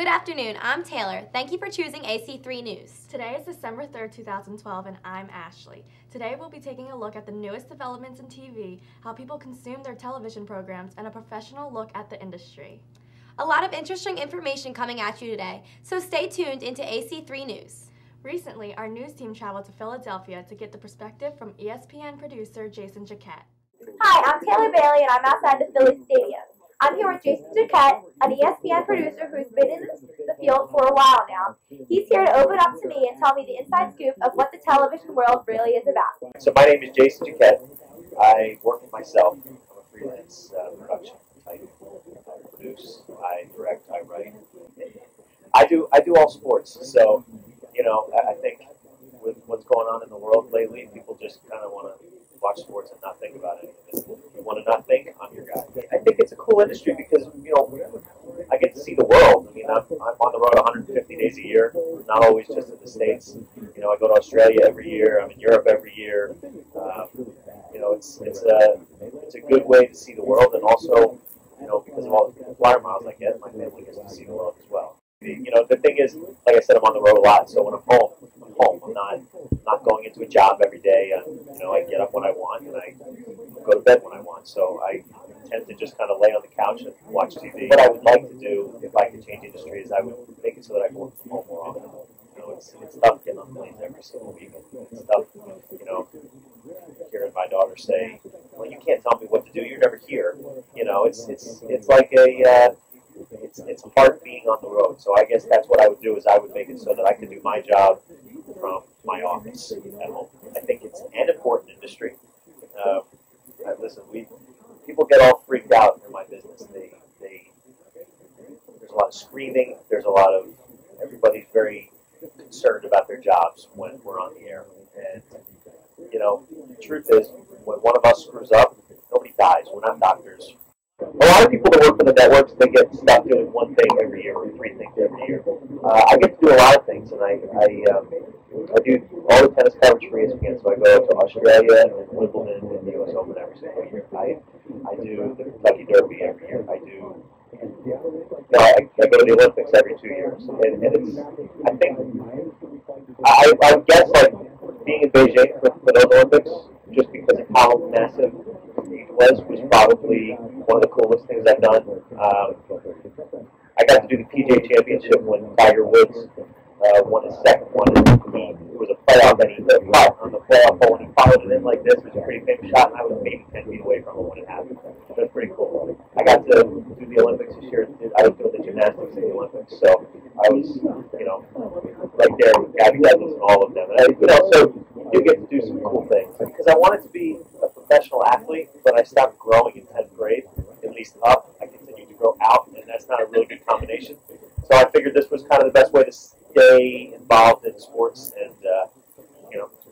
Good afternoon, I'm Taylor. Thank you for choosing AC3 News. Today is December 3rd, 2012, and I'm Ashley. Today we'll be taking a look at the newest developments in TV, how people consume their television programs, and a professional look at the industry. A lot of interesting information coming at you today, so stay tuned into AC3 News. Recently, our news team traveled to Philadelphia to get the perspective from ESPN producer Jason Jaquette. Hi, I'm Taylor Bailey, and I'm outside the Philly Stadium. I'm here with Jason Jaquette, an ESPN producer who's been in the field for a while now. He's here to open up to me and tell me the inside scoop of what the television world really is about. So my name is Jason Jaquette. I work for myself. I'm a freelance production type. I produce, I direct, I write. I do all sports. So, I think with what's going on in the world lately, people just kind of want to watch sports and not think about anything. If you want to not think, I'm your guy. I think it's a cool industry because, I get to see the world. I mean, I'm on the road 150 days a year, not always just in the States. I go to Australia every year. I'm in Europe every year. It's a good way to see the world, and also, because of all the flyer miles I get, my family gets to see the world as well. The thing is, like I said, I'm on the road a lot, so when I'm home, I'm home. I'm not going into a job every day. I get up when I want, and I go to bed when I want. So I tend to just kind of lay on the couch and watch TV. What I would like to do, if I could change industries, I would make it so that I can work from home more often. It's tough getting on planes every single week. It's tough, hearing my daughter say, "Well, you can't tell me what to do. You're never here." It's like it's hard being on the road. So I guess that's what I would do, is I would make it so that I could do my job from my office at home. I think it's an important industry. Listen, people get all freaked out in my business. There's a lot of screaming. There's a lot of, everybody's very concerned about their jobs when we're on the air. And, the truth is, when one of us screws up, nobody dies. We're not doctors. A lot of people that work for the networks, they get stuck doing one thing every year or three things every year. I get to do a lot of things, and I do all the tennis coverage for ESPN. So I go to Australia and Wimbledon and the U.S. Open every single year. I do the Kentucky Derby every year. I go to the Olympics every 2 years, and it's, I guess, like, being in Beijing for those Olympics, just because of how massive it was probably one of the coolest things I've done. I got to do the PGA Championship when Tiger Woods won his second one. It was a playoff, and he hit a putt on the playoff hole, and he followed it in like this. It was a pretty famous shot, and I was maybe 10 feet away from him when it happened. It was pretty cool. I got to do the Olympics this year. I was doing the gymnastics in the Olympics, so I was, right there with Gabby Douglas and all of them. And so you get to do some cool things. Because I wanted to be a professional athlete, but I stopped growing in 10th grade, at least up. I continued to grow out, and that's not a really good combination. So I figured this was kind of the best way to stay involved in sports and,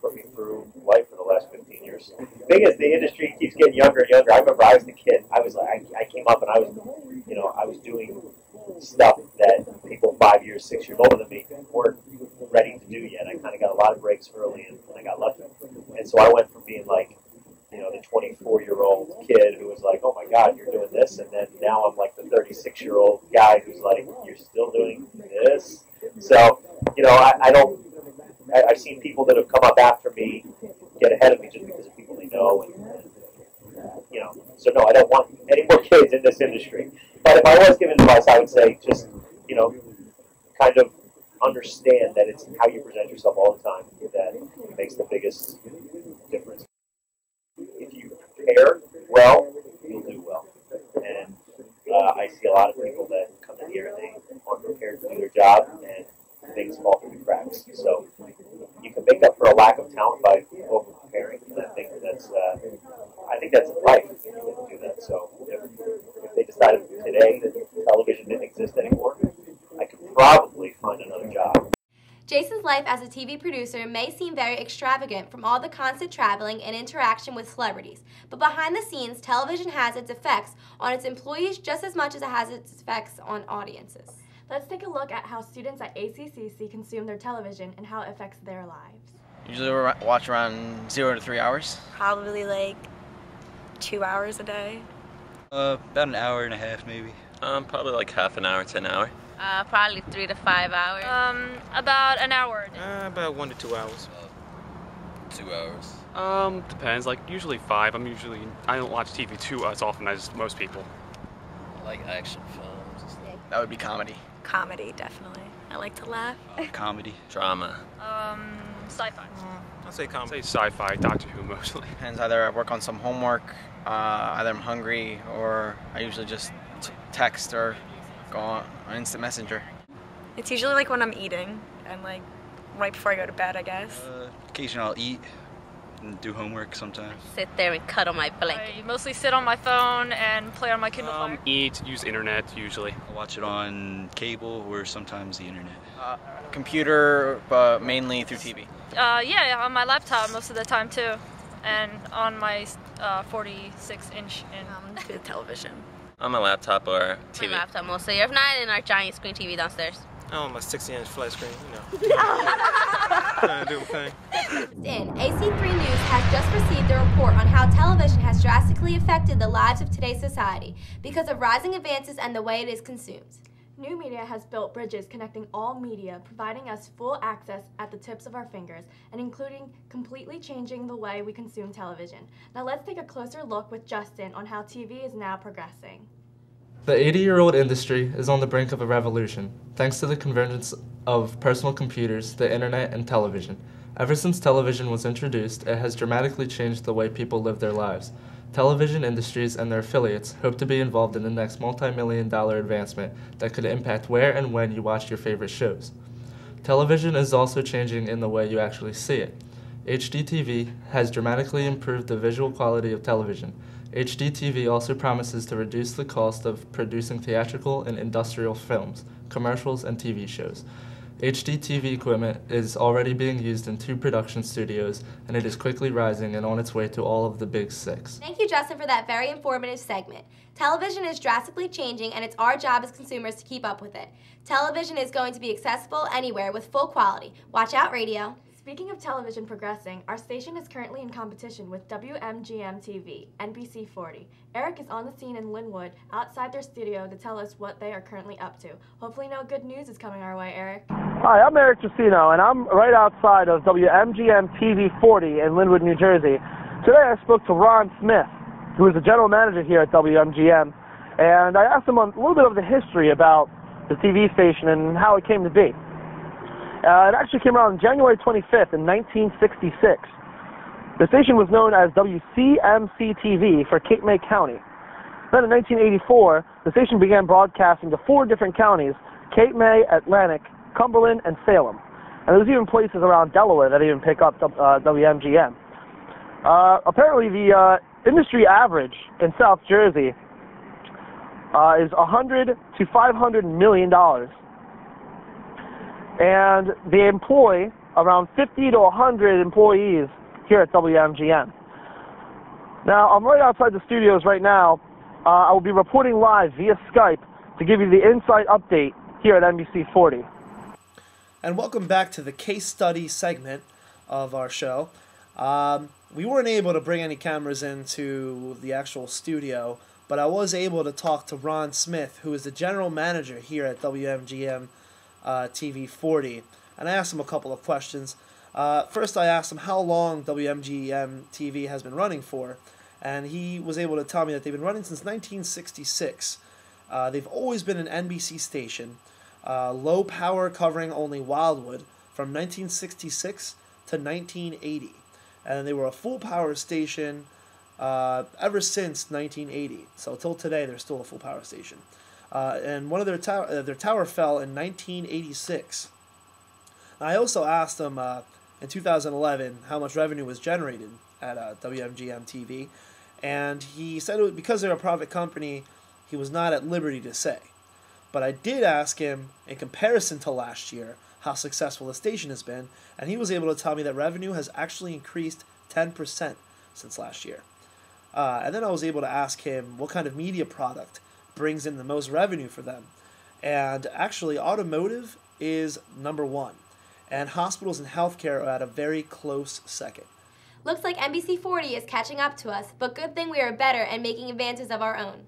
put me through life for the last 15 years. The thing is, the industry keeps getting younger and younger. I remember I was a kid. I came up and I was doing stuff that people 5 years, 6 years older than me weren't ready to do yet. I kind of got a lot of breaks early, and I got lucky. And so I went from being like, the 24-year-old kid who was like, "Oh my God, you're doing this," and then now I'm like the 36-year-old guy who's like, "You're still doing this?" So, I've seen people that have come up after me get ahead of me just because of people they know, so no, I don't want any more kids in this industry. But if I was giving advice, I would say just, kind of understand that it's how you present yourself all the time that makes the biggest difference. If you prepare well, you'll do well. And I see a lot of people that come in here and they aren't prepared to do their job, and things fall through the cracks. So you can make up for a lack of talent by over-preparing, and I think that's life. You can do that. So if they decided today that television didn't exist anymore, I could probably find another job. Jason's life as a TV producer may seem very extravagant from all the constant traveling and interaction with celebrities, but behind the scenes, television has its effects on its employees just as much as it has its effects on audiences. Let's take a look at how students at ACCC consume their television and how it affects their lives. Usually we watch around 0 to 3 hours. Probably like 2 hours a day. About an hour and a half maybe. Probably like half an hour to an hour. Probably 3 to 5 hours. About an hour. About 1 to 2 hours. 2 hours. Depends. Like usually 5. I don't watch TV too as often as most people. I like action films. That would be comedy. Comedy, definitely. I like to laugh. Comedy. Drama. Sci-fi. I'd say comedy. I'd say sci-fi, Doctor Who mostly. Depends. Either I work on some homework, either I'm hungry, or I usually just text or go on Instant Messenger. It's usually like when I'm eating and like right before I go to bed, I guess. Occasionally I'll eat and do homework sometimes. Sit there and cuddle my blanket. I mostly sit on my phone and play on my Kindle Fire. Eat, use internet usually. I watch it on cable or sometimes the internet. Computer, but mainly through TV. Yeah, on my laptop most of the time too, and on my 46-inch Good television. On my laptop or TV. My laptop mostly. If not, in our giant screen TV downstairs. Oh, my 60-inch flat screen, Trying to do my thing. AC3 News has just received a report on how television has drastically affected the lives of today's society because of rising advances and the way it is consumed. New media has built bridges connecting all media, providing us full access at the tips of our fingers, and including completely changing the way we consume television. Now let's take a closer look with Justin on how TV is now progressing. The 80-year-old industry is on the brink of a revolution, thanks to the convergence of personal computers, the internet, and television. Ever since television was introduced, it has dramatically changed the way people live their lives. Television industries and their affiliates hope to be involved in the next multi-million-dollar advancement that could impact where and when you watch your favorite shows. Television is also changing in the way you actually see it. HDTV has dramatically improved the visual quality of television. HDTV also promises to reduce the cost of producing theatrical and industrial films, commercials, and TV shows. HDTV equipment is already being used in 2 production studios, and it is quickly rising and on its way to all of the big 6. Thank you, Justin, for that very informative segment. Television is drastically changing, and it's our job as consumers to keep up with it. Television is going to be accessible anywhere with full quality. Watch out, radio. Speaking of television progressing, our station is currently in competition with WMGM-TV, NBC40. Eric is on the scene in Linwood, outside their studio, to tell us what they are currently up to. Hopefully no good news is coming our way, Eric. Hi, I'm Eric Tracino, and I'm right outside of WMGM-TV 40 in Linwood, New Jersey. Today I spoke to Ron Smith, who is the general manager here at WMGM, and I asked him a little bit of the history about the TV station and how it came to be. It actually came around January 25th in 1966. The station was known as WCMC-TV for Cape May County. Then in 1984, the station began broadcasting to 4 different counties: Cape May, Atlantic, Cumberland, and Salem. And there was even places around Delaware that even pick up WMGM. Apparently the industry average in South Jersey is $100 to $500 million. And they employ around 50 to 100 employees here at WMGM. Now, I'm right outside the studios right now. I will be reporting live via Skype to give you the inside update here at NBC 40. And welcome back to the case study segment of our show. We weren't able to bring any cameras into the actual studio, but I was able to talk to Ron Smith, who is the general manager here at WMGM TV 40, and I asked him a couple of questions. First, I asked him how long WMGM TV has been running for, and he was able to tell me that they've been running since 1966. They've always been an NBC station, low power covering only Wildwood from 1966 to 1980, and they were a full power station ever since 1980. So till today, they're still a full power station. And one of their tower fell in 1986. I also asked them in 2011 how much revenue was generated at WMGM TV, and he said because they're a private company, he was not at liberty to say. But I did ask him, in comparison to last year, how successful the station has been, and he was able to tell me that revenue has actually increased 10% since last year. And then I was able to ask him what kind of media product brings in the most revenue for them. And actually, automotive is number 1. And hospitals and healthcare are at a very close second. Looks like NBC 40 is catching up to us, but good thing we are better and making advances of our own.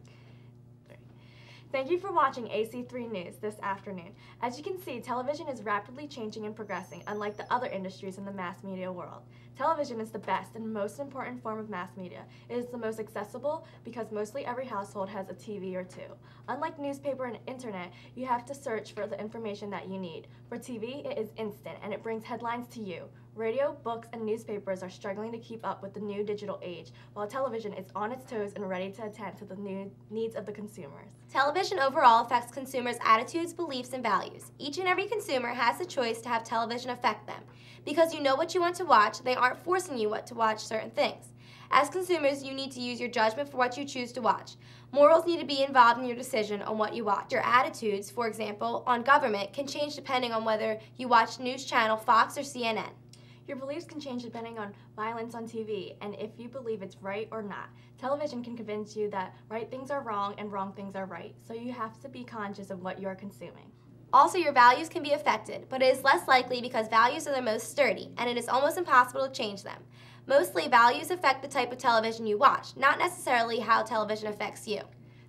Thank you for watching AC3 News this afternoon. As you can see, television is rapidly changing and progressing, unlike the other industries in the mass media world. Television is the best and most important form of mass media. It is the most accessible because mostly every household has a TV or two. Unlike newspaper and internet, you have to search for the information that you need. For TV, it is instant and it brings headlines to you. Radio, books, and newspapers are struggling to keep up with the new digital age, while television is on its toes and ready to attend to the new needs of the consumers. Television overall affects consumers' attitudes, beliefs, and values. Each and every consumer has the choice to have television affect them. Because you know what you want to watch, they aren't forcing you what to watch certain things. As consumers, you need to use your judgment for what you choose to watch. Morals need to be involved in your decision on what you watch. Your attitudes, for example, on government can change depending on whether you watch news channel Fox or CNN. Your beliefs can change depending on violence on TV and if you believe it's right or not. Television can convince you that right things are wrong and wrong things are right, so you have to be conscious of what you're consuming. Also, your values can be affected, but it is less likely because values are the most sturdy, and it is almost impossible to change them. Mostly, values affect the type of television you watch, not necessarily how television affects you.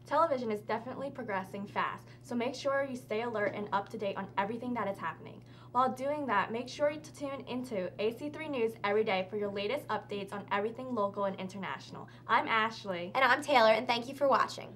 Television is definitely progressing fast, so make sure you stay alert and up to date on everything that is happening. While doing that, make sure to tune into AC3 News every day for your latest updates on everything local and international. I'm Ashley. And I'm Taylor, and thank you for watching.